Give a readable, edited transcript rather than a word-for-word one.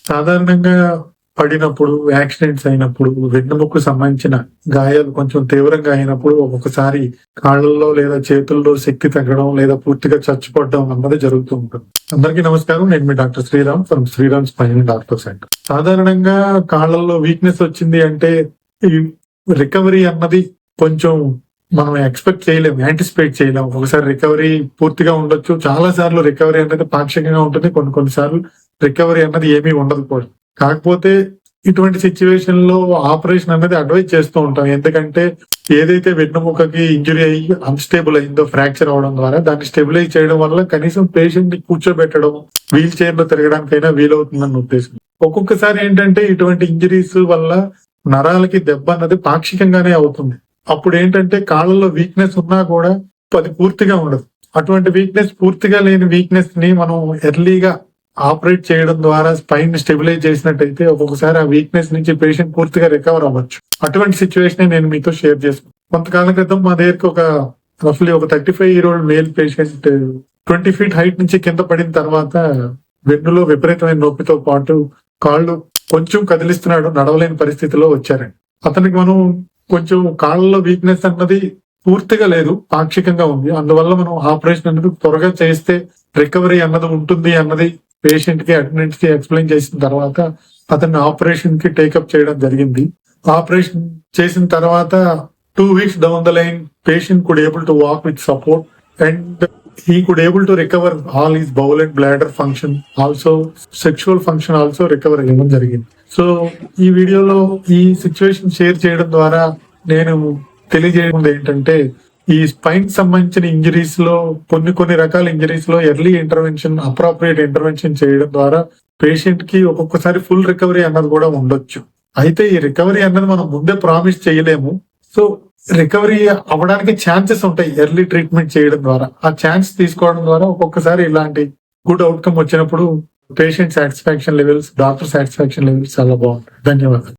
సాధారణంగా పడినప్పుడు, యాక్సిడెంట్స్ అయినప్పుడు, వెన్నెముకకు సంబంధించిన గాయాలు కొంచెం తీవ్రంగా అయినప్పుడు ఒక్కొక్కసారి కాళ్ళల్లో లేదా చేతుల్లో శక్తి తగ్గడం లేదా పూర్తిగా చచ్చిపోవడం అన్నది జరుగుతూ ఉంటుంది. అందరికీ నమస్కారం. నేను మీ doctor Sriram from Sriram spine doctor centre. సాధారణంగా కాళ్ళల్లో వీక్నెస్ వచ్చింది అంటే ఈ రికవరీ అన్నది కొంచెం మనం ఎక్స్పెక్ట్ చేయలేము, యాంటిసిపేట్ చేయలేము. ఒకసారి రికవరీ పూర్తిగా ఉండొచ్చు, చాలా సార్లు రికవరీ అనేది పాక్షికంగా ఉంటుంది, కొన్నిసార్లు రికవరీ అన్నది ఏమీ ఉండదు కూడా. కాకపోతే ఇటువంటి సిచ్యువేషన్ లో ఆపరేషన్ అనేది అడ్వైజ్ చేస్తూ ఉంటాం. ఎందుకంటే ఏదైతే వెన్నుముకకి ఇంజురీ అయ్యి అన్స్టేబుల్ అయిందో ఫ్రాక్చర్ అవడం ద్వారా దాన్ని స్టెబిలైజ్ చేయడం వల్ల కనీసం పేషెంట్ ని కూర్చోబెట్టడం, వీల్ చైర్ లో తిరగడానికైనా వీలవుతుందన్న ఉద్దేశం. ఒక్కొక్కసారి ఏంటంటే ఇటువంటి ఇంజరీస్ వల్ల నరాలకి దెబ్బ అన్నది పాక్షికంగానే అవుతుంది. అప్పుడు ఏంటంటే కాళ్ళలో వీక్నెస్ ఉన్నా కూడా అది పూర్తిగా ఉండదు. అటువంటి వీక్నెస్, పూర్తిగా లేని వీక్నెస్ ని మనం ఎర్లీగా ఆపరేట్ చేయడం ద్వారా స్పైన్ స్టెబిలైజ్ చేసినట్టయితే ఒక్కొక్కసారి ఆ వీక్నెస్ నుంచి పేషెంట్ పూర్తిగా రికవర్ అవ్వచ్చు. అటువంటి సిచ్యువేషన్ నేను మీతో షేర్ చేసుకున్నాను. కొంతకాలం క్రితం మా దగ్గరికి ఒక 35-year-old male patient 20 feet height నుంచి కింద పడిన తర్వాత వెన్నులో విపరీతమైన నొప్పితో పాటు కాళ్ళు కొంచెం కదిలిస్తున్నాడు, నడవలేని పరిస్థితిలో వచ్చారండి. అతనికి మనం కొంచెం కాళ్ళలో వీక్నెస్ అన్నది పూర్తిగా లేదు, పాక్షికంగా ఉంది. అందువల్ల మనం ఆపరేషన్ అనేది త్వరగా చేస్తే రికవరీ అన్నది ఉంటుంది అన్నది పేషెంట్ కి, అటెండెంట్స్ కి ఎక్స్ప్లెయిన్ చేసిన తర్వాత అతన్ని ఆపరేషన్ కి టేకప్ చేయడం జరిగింది. ఆపరేషన్ చేసిన తర్వాత 2 weeks down the line patient could able to walk with support and he could able to recover all his bowel and bladder function, also sexual function also recover అవ్వడం జరిగింది. So ఈ వీడియోలో ఈ situation share చేయడం ద్వారా నేను తెలియజేయడం ఏంటంటే, ఈ స్పైన్ సంబంధించిన ఇంజరీస్ లో కొన్ని రకాల ఇంజరీస్ లో ఎర్లీ ఇంటర్వెన్షన్, అప్రోప్రియేట్ ఇంటర్వెన్షన్ చేయడం ద్వారా పేషెంట్ కి ఒక్కొక్కసారి ఫుల్ రికవరీ అన్నది కూడా ఉండొచ్చు. అయితే ఈ రికవరీ అన్నది మనం ముందే ప్రామిస్ చేయలేము. సో రికవరీ అవ్వడానికి ఛాన్సెస్ ఉంటాయి ఎర్లీ ట్రీట్మెంట్ చేయడం ద్వారా. ఆ ఛాన్స్ తీసుకోవడం ద్వారా ఒక్కొక్కసారి ఇలాంటి గుడ్ అవుట్కమ్ వచ్చినప్పుడు patient satisfaction levels, doctor satisfaction levels చాలా బాగుంటాయి. ధన్యవాదాలు.